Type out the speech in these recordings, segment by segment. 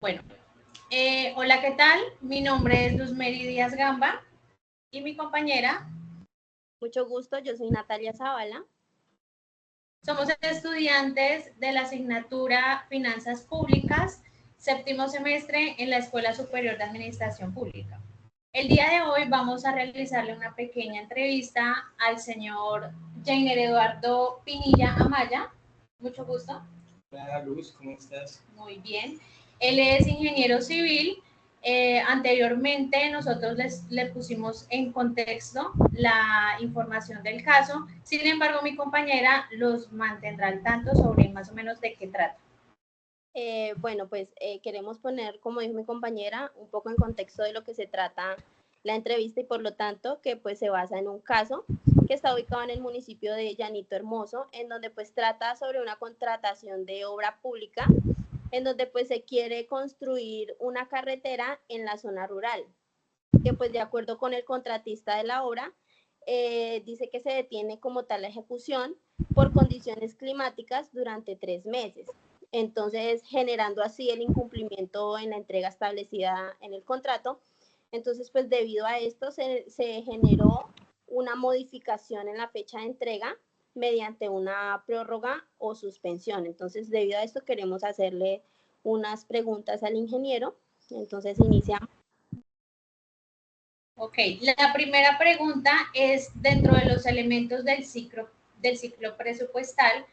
Bueno, hola, ¿qué tal? Mi nombre es Luzmeri Díaz Gamba y mi compañera. Mucho gusto, yo soy Natalia Zavala. Somos estudiantes de la asignatura Finanzas Públicas, séptimo semestre en la Escuela Superior de Administración Pública. El día de hoy vamos a realizarle una pequeña entrevista al señor Jainer Eduardo Pinilla Amaya. Mucho gusto. Hola Luz, ¿cómo estás? Muy bien. Él es ingeniero civil. Anteriormente nosotros le pusimos en contexto la información del caso. Sin embargo, mi compañera los mantendrá al tanto sobre más o menos de qué trata. Queremos poner, como dijo mi compañera, un poco en contexto de lo que se trata la entrevista y por lo tanto que pues se basa en un caso que está ubicado en el municipio de Llanito Hermoso, en donde pues trata sobre una contratación de obra pública, en donde pues se quiere construir una carretera en la zona rural, que pues de acuerdo con el contratista de la obra, dice que se detiene como tal la ejecución por condiciones climáticas durante 3 meses. Entonces, generando así el incumplimiento en la entrega establecida en el contrato. Entonces, pues debido a esto se generó una modificación en la fecha de entrega mediante una prórroga o suspensión. Entonces, debido a esto queremos hacerle unas preguntas al ingeniero. Entonces, iniciamos. Ok, la primera pregunta es dentro de los elementos del ciclo presupuestal.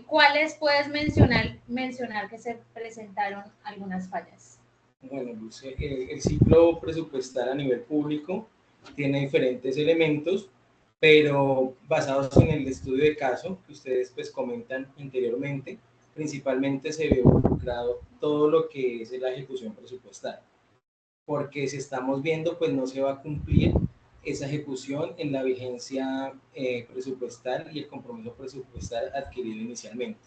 ¿Cuáles puedes mencionar que se presentaron algunas fallas? Bueno, Luz, el ciclo presupuestal a nivel público tiene diferentes elementos, pero basados en el estudio de caso que ustedes pues comentan anteriormente, principalmente se ve involucrado todo lo que es la ejecución presupuestal, porque si estamos viendo pues no se va a cumplir esa ejecución en la vigencia presupuestal y el compromiso presupuestal adquirido inicialmente.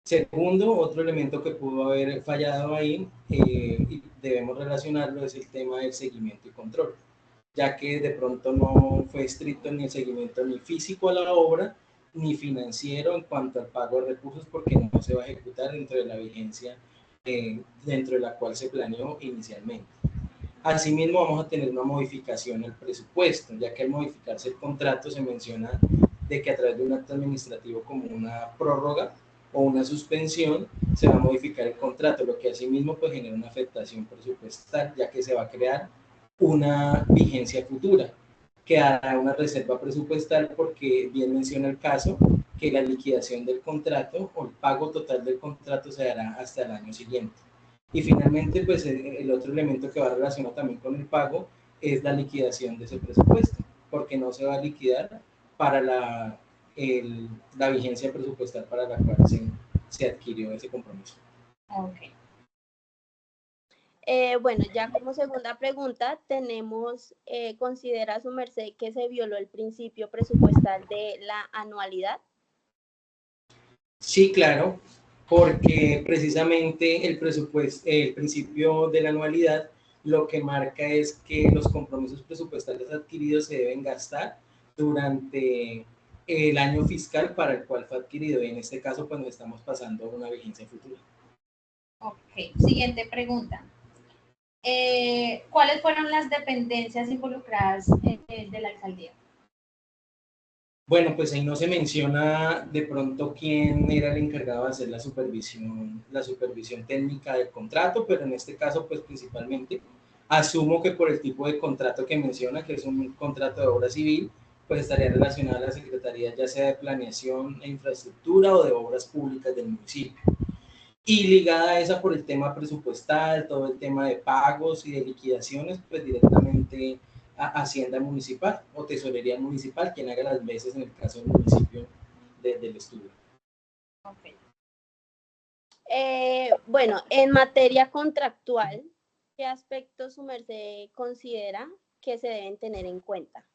Segundo, otro elemento que pudo haber fallado ahí y debemos relacionarlo es el tema del seguimiento y control, ya que de pronto no fue estricto ni el seguimiento ni físico a la obra, ni financiero en cuanto al pago de recursos, porque no se va a ejecutar dentro de la vigencia dentro de la cual se planeó inicialmente. Asimismo, vamos a tener una modificación al presupuesto, ya que al modificarse el contrato se menciona de que a través de un acto administrativo como una prórroga o una suspensión se va a modificar el contrato, lo que asimismo pues genera una afectación presupuestal, ya que se va a crear una vigencia futura, que hará una reserva presupuestal, porque bien menciona el caso que la liquidación del contrato o el pago total del contrato se hará hasta el año siguiente. Y finalmente, pues el otro elemento que va relacionado también con el pago es la liquidación de ese presupuesto, porque no se va a liquidar para la vigencia presupuestal para la cual se adquirió ese compromiso. Ok. Ya como segunda pregunta tenemos, ¿considera su merced que se violó el principio presupuestal de la anualidad? Sí, claro, porque precisamente el presupuesto, el principio de la anualidad lo que marca es que los compromisos presupuestales adquiridos se deben gastar durante el año fiscal para el cual fue adquirido, y en este caso pues nos estamos pasando a una vigencia futura. Ok, siguiente pregunta. ¿Cuáles fueron las dependencias involucradas de la alcaldía? Bueno, pues ahí no se menciona de pronto quién era el encargado de hacer la supervisión técnica del contrato, pero en este caso pues principalmente asumo que por el tipo de contrato que menciona, que es un contrato de obra civil, pues estaría relacionada a la Secretaría ya sea de Planeación e Infraestructura o de Obras Públicas del municipio. Y ligada a esa por el tema presupuestal, todo el tema de pagos y de liquidaciones, pues directamente a Hacienda Municipal o Tesorería Municipal, quien haga las veces en el caso del municipio del estudio. Okay. En materia contractual, ¿qué aspectos su merced considera que se deben tener en cuenta?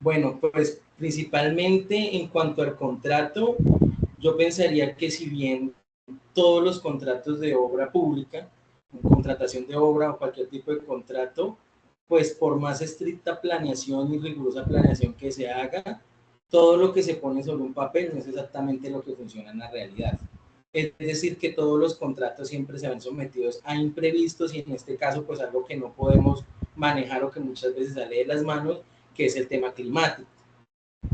Bueno, pues principalmente en cuanto al contrato, yo pensaría que si bien todos los contratos de obra pública, contratación de obra o cualquier tipo de contrato, pues por más estricta planeación y rigurosa planeación que se haga, todo lo que se pone sobre un papel no es exactamente lo que funciona en la realidad. Es decir, que todos los contratos siempre se ven sometidos a imprevistos y en este caso, pues algo que no podemos manejar o que muchas veces sale de las manos, que es el tema climático.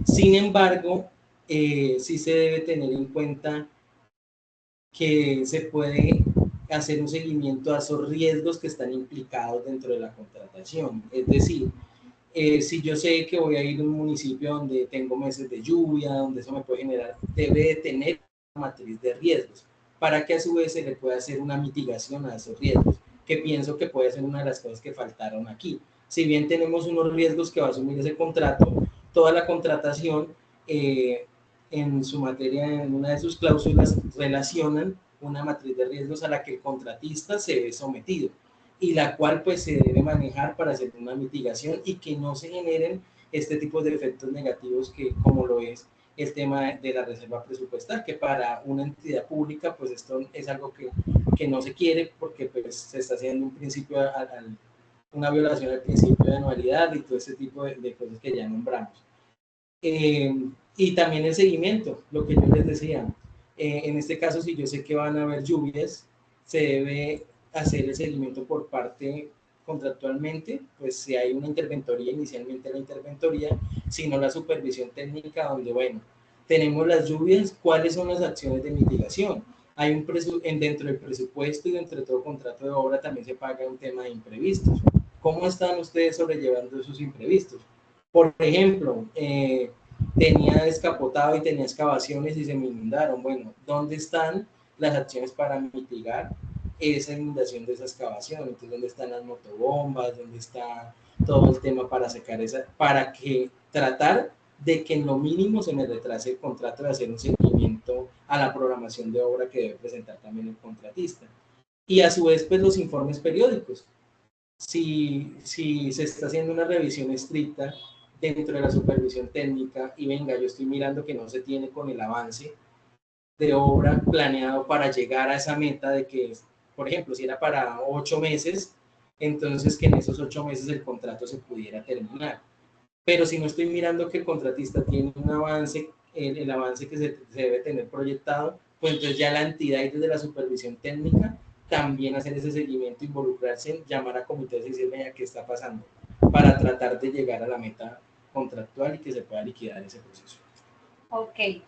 Sin embargo, sí se debe tener en cuenta que se puede hacer un seguimiento a esos riesgos que están implicados dentro de la contratación. Es decir, si yo sé que voy a ir a un municipio donde tengo meses de lluvia, donde eso me puede generar, debe de tener una matriz de riesgos para que a su vez se le pueda hacer una mitigación a esos riesgos, que pienso que puede ser una de las cosas que faltaron aquí. Si bien tenemos unos riesgos que va a asumir ese contrato, toda la contratación en su materia, en una de sus cláusulas, relacionan una matriz de riesgos a la que el contratista se ve sometido y la cual pues se debe manejar para hacer una mitigación y que no se generen este tipo de efectos negativos que como lo es el tema de la reserva presupuestal, que para una entidad pública pues esto es algo que no se quiere porque pues se está haciendo un principio, una violación al principio de anualidad y todo ese tipo de cosas que ya nombramos. Y también el seguimiento, lo que yo les decía, en este caso si yo sé que van a haber lluvias, se debe hacer el seguimiento por parte contractualmente, pues si hay una interventoría, inicialmente la interventoría, sino la supervisión técnica donde, bueno, tenemos las lluvias, ¿cuáles son las acciones de mitigación? Hay dentro del presupuesto y dentro de todo contrato de obra también se paga un tema de imprevistos. ¿Cómo están ustedes sobrellevando esos imprevistos? Por ejemplo, tenía descapotado y tenía excavaciones y se me inundaron. Bueno, ¿dónde están las acciones para mitigar esa inundación de esa excavación? Entonces, ¿dónde están las motobombas? ¿Dónde está todo el tema para secar esa? Para que tratar de que en lo mínimo se me retrase el contrato de hacer un seguimiento a la programación de obra que debe presentar también el contratista. Y a su vez, pues los informes periódicos. Si se está haciendo una revisión estricta dentro de la supervisión técnica y venga, yo estoy mirando que no se tiene con el avance de obra planeado para llegar a esa meta de que, por ejemplo, si era para 8 meses, entonces que en esos 8 meses el contrato se pudiera terminar. Pero si no estoy mirando que el contratista tiene un avance, el avance que se debe tener proyectado, pues entonces ya la entidad y desde la supervisión técnica también hacer ese seguimiento, involucrarse, llamar a comités y decirle qué está pasando para tratar de llegar a la meta contractual y que se pueda liquidar ese proceso. Ok.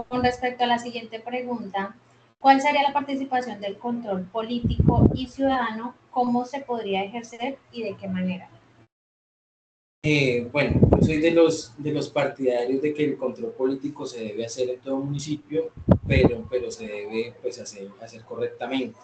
Con respecto a la siguiente pregunta, ¿cuál sería la participación del control político y ciudadano? ¿Cómo se podría ejercer y de qué manera? Bueno, yo soy de los partidarios de que el control político se debe hacer en todo municipio, pero se debe pues, hacer correctamente.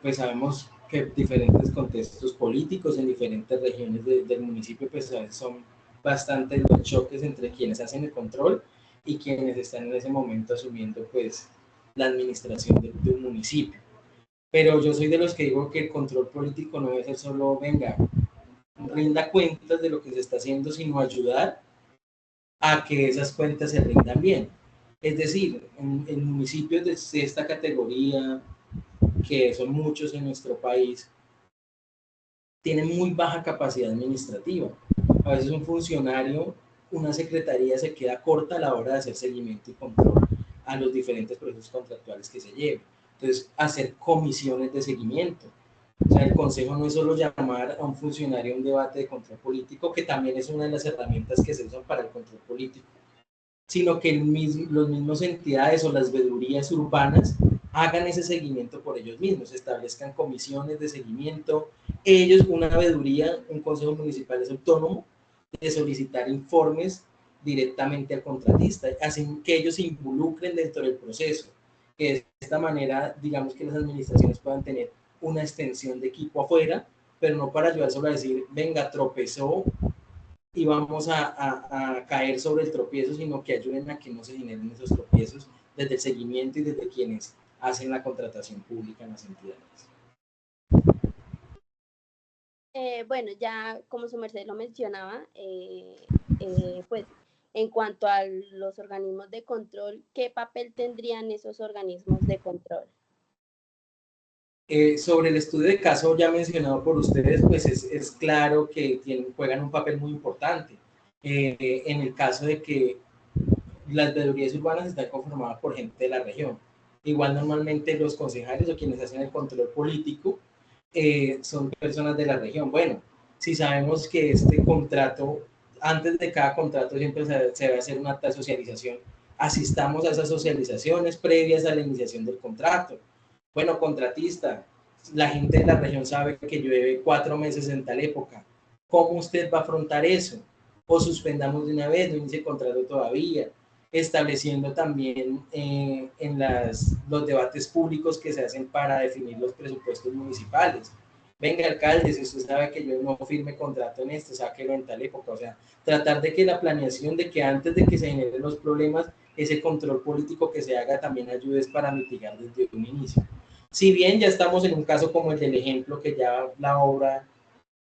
Pues sabemos que diferentes contextos políticos en diferentes regiones del municipio pues a veces son bastantes los choques entre quienes hacen el control y quienes están en ese momento asumiendo pues la administración de un municipio. Pero yo soy de los que digo que el control político no debe ser solo, venga, rinda cuentas de lo que se está haciendo, sino ayudar a que esas cuentas se rindan bien. Es decir, en municipios de esta categoría, que son muchos en nuestro país, tienen muy baja capacidad administrativa. A veces un funcionario, una secretaría se queda corta a la hora de hacer seguimiento y control a los diferentes procesos contractuales que se lleven. Entonces, hacer comisiones de seguimiento. O sea, el consejo no es solo llamar a un funcionario a un debate de control político, que también es una de las herramientas que se usan para el control político, sino que los mismos entidades o las veedurías urbanas hagan ese seguimiento por ellos mismos, establezcan comisiones de seguimiento. Ellos, una veeduría, un consejo municipal es autónomo de solicitar informes directamente al contratista, así que ellos se involucren dentro del proceso, que de esta manera, digamos que las administraciones puedan tener una extensión de equipo afuera, pero no para ayudar solo a decir, venga, tropezó y vamos a caer sobre el tropiezo, sino que ayuden a que no se generen esos tropiezos desde el seguimiento y desde quienes hacen la contratación pública en las entidades. Bueno, ya como su merced lo mencionaba, pues en cuanto a los organismos de control, ¿qué papel tendrían esos organismos de control? Sobre el estudio de caso ya mencionado por ustedes, pues es claro que juegan un papel muy importante. En el caso de que las veedurías urbanas están conformadas por gente de la región. Igual normalmente los concejales o quienes hacen el control político son personas de la región. Bueno, si sabemos que este contrato, antes de cada contrato siempre se debe hacer una acta de socialización, asistamos a esas socializaciones previas a la iniciación del contrato. Bueno, contratista, la gente de la región sabe que llueve 4 meses en tal época. ¿Cómo usted va a afrontar eso? O suspendamos de una vez, no inicie el contrato todavía, estableciendo también en los debates públicos que se hacen para definir los presupuestos municipales. Venga, alcalde, si usted sabe que yo no firme contrato en esto, sáquelo en tal época. O sea, tratar de que la planeación, de que antes de que se generen los problemas, ese control político que se haga también ayude para mitigar desde un inicio. Si bien ya estamos en un caso como el del ejemplo, que ya la obra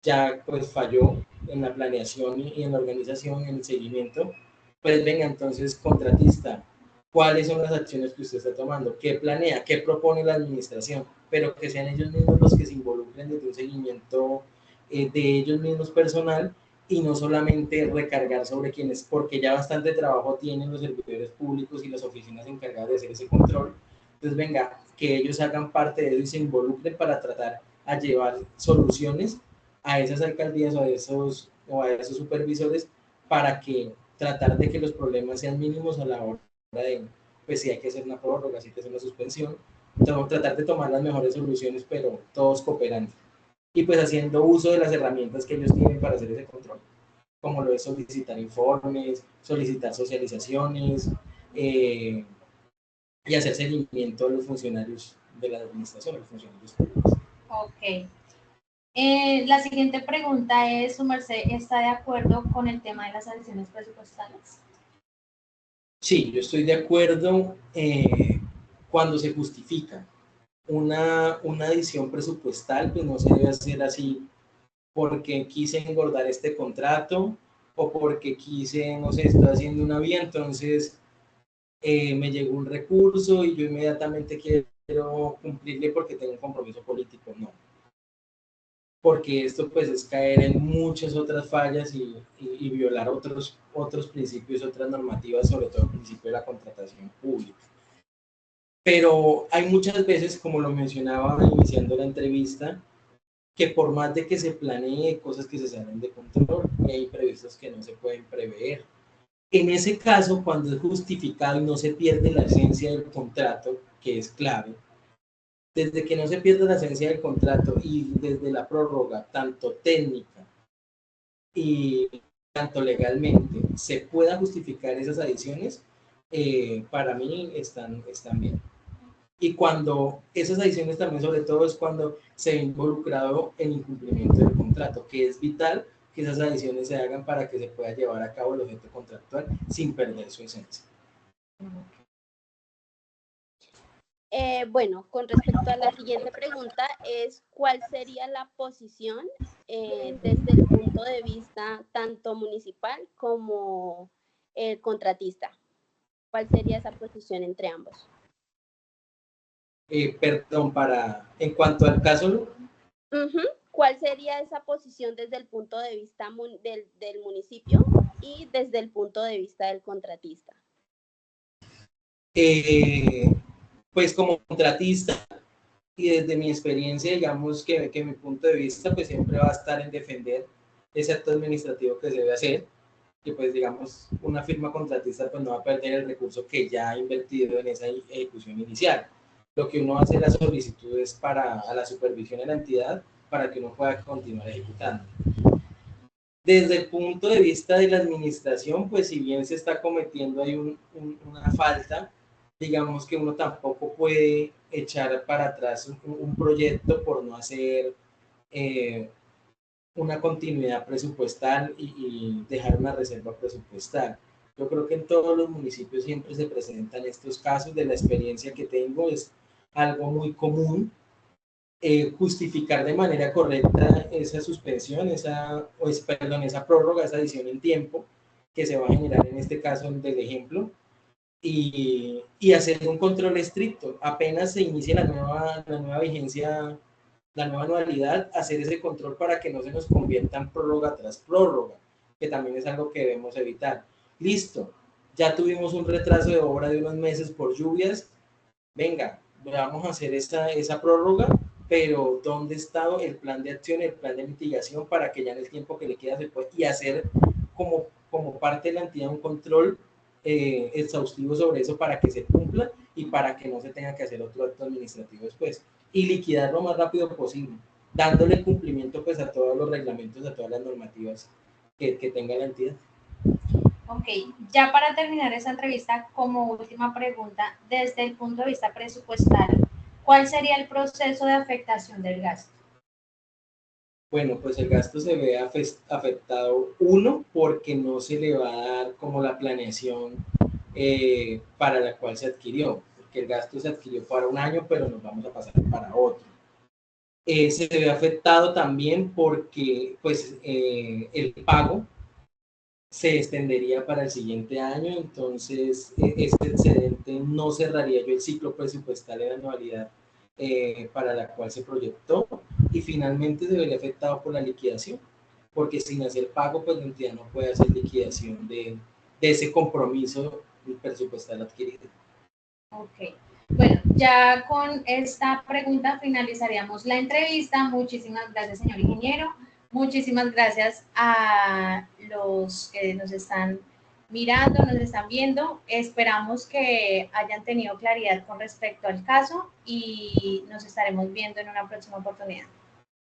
ya pues falló en la planeación y en la organización, en el seguimiento, pues venga, entonces, contratista, ¿cuáles son las acciones que usted está tomando? ¿Qué planea? ¿Qué propone la administración? Pero que sean ellos mismos los que se involucren desde un seguimiento de ellos mismos personal y no solamente recargar sobre quienes, porque ya bastante trabajo tienen los servidores públicos y las oficinas encargadas de hacer ese control. Entonces, venga, que ellos hagan parte de eso y se involucren para tratar a llevar soluciones a esas alcaldías o a esos supervisores para que tratar de que los problemas sean mínimos a la hora de, pues si hay que hacer una prórroga, si hay que hacer una suspensión, tratar de tomar las mejores soluciones, pero todos cooperando. Y pues haciendo uso de las herramientas que ellos tienen para hacer ese control, como lo es solicitar informes, solicitar socializaciones y hacer seguimiento a los funcionarios de la administración, a los funcionarios públicos. Ok. La siguiente pregunta es, ¿su merced está de acuerdo con el tema de las adiciones presupuestales? Sí, yo estoy de acuerdo cuando se justifica. Una adición presupuestal, pues no se debe hacer así porque quise engordar este contrato o porque quise, no sé, estoy haciendo una vía, entonces me llegó un recurso y yo inmediatamente quiero cumplirle porque tengo un compromiso político. No, porque esto pues es caer en muchas otras fallas y violar otros principios, otras normativas, sobre todo el principio de la contratación pública. Pero hay muchas veces, como lo mencionaba iniciando la entrevista, que por más de que se planee cosas que se salen de control, hay imprevistos que no se pueden prever. En ese caso, cuando es justificado y no se pierde la esencia del contrato, que es clave, desde que no se pierda la esencia del contrato y desde la prórroga, tanto técnica y tanto legalmente, se pueda justificar esas adiciones, para mí están bien. Y cuando esas adiciones también, sobre todo, es cuando se ha involucrado en incumplimiento del contrato, que es vital que esas adiciones se hagan para que se pueda llevar a cabo el objeto contractual sin perder su esencia. Bueno, con respecto a la siguiente pregunta es, ¿cuál sería la posición desde el punto de vista tanto municipal como el contratista? ¿Cuál sería esa posición entre ambos? Perdón, en cuanto al caso, ¿Cuál sería esa posición desde el punto de vista del municipio y desde el punto de vista del contratista? pues como contratista y desde mi experiencia, digamos que mi punto de vista pues siempre va a estar en defender ese acto administrativo que se debe hacer, que pues digamos una firma contratista pues no va a perder el recurso que ya ha invertido en esa ejecución inicial. Lo que uno hace en la solicitud es a la supervisión de la entidad para que uno pueda continuar ejecutando. Desde el punto de vista de la administración, pues si bien se está cometiendo ahí una falta, digamos que uno tampoco puede echar para atrás un proyecto por no hacer una continuidad presupuestal y dejar una reserva presupuestal. Yo creo que en todos los municipios siempre se presentan estos casos. De la experiencia que tengo es algo muy común, justificar de manera correcta esa suspensión, esa prórroga, esa adición en tiempo que se va a generar en este caso del ejemplo, y hacer un control estricto. Apenas se inicie la nueva vigencia, la nueva anualidad, hacer ese control para que no se nos convierta en prórroga tras prórroga, que también es algo que debemos evitar. Listo, ya tuvimos un retraso de obra de unos meses por lluvias, venga, vamos a hacer esa prórroga, pero ¿dónde está el plan de acción, el plan de mitigación para que ya en el tiempo que le queda se pueda, y hacer como parte de la entidad un control exhaustivo sobre eso para que se cumpla y para que no se tenga que hacer otro acto administrativo después, y liquidar lo más rápido posible, dándole cumplimiento pues a todos los reglamentos, a todas las normativas que tenga la entidad. Ok, ya para terminar esta entrevista, como última pregunta, desde el punto de vista presupuestal, ¿cuál sería el proceso de afectación del gasto? Bueno, pues el gasto se ve afectado, uno, porque no se le va a dar como la planeación para la cual se adquirió, porque el gasto se adquirió para un año, pero nos vamos a pasar para otro. Se ve afectado también porque pues, el pago se extendería para el siguiente año, entonces este excedente no cerraría yo el ciclo presupuestal de la anualidad para la cual se proyectó, y finalmente se vería afectado por la liquidación, porque sin hacer pago, pues la entidad no puede hacer liquidación de ese compromiso presupuestal adquirido. Ok, bueno, ya con esta pregunta finalizaríamos la entrevista. Muchísimas gracias, señor ingeniero. Muchísimas gracias a los que nos están mirando, nos están viendo. Esperamos que hayan tenido claridad con respecto al caso y nos estaremos viendo en una próxima oportunidad.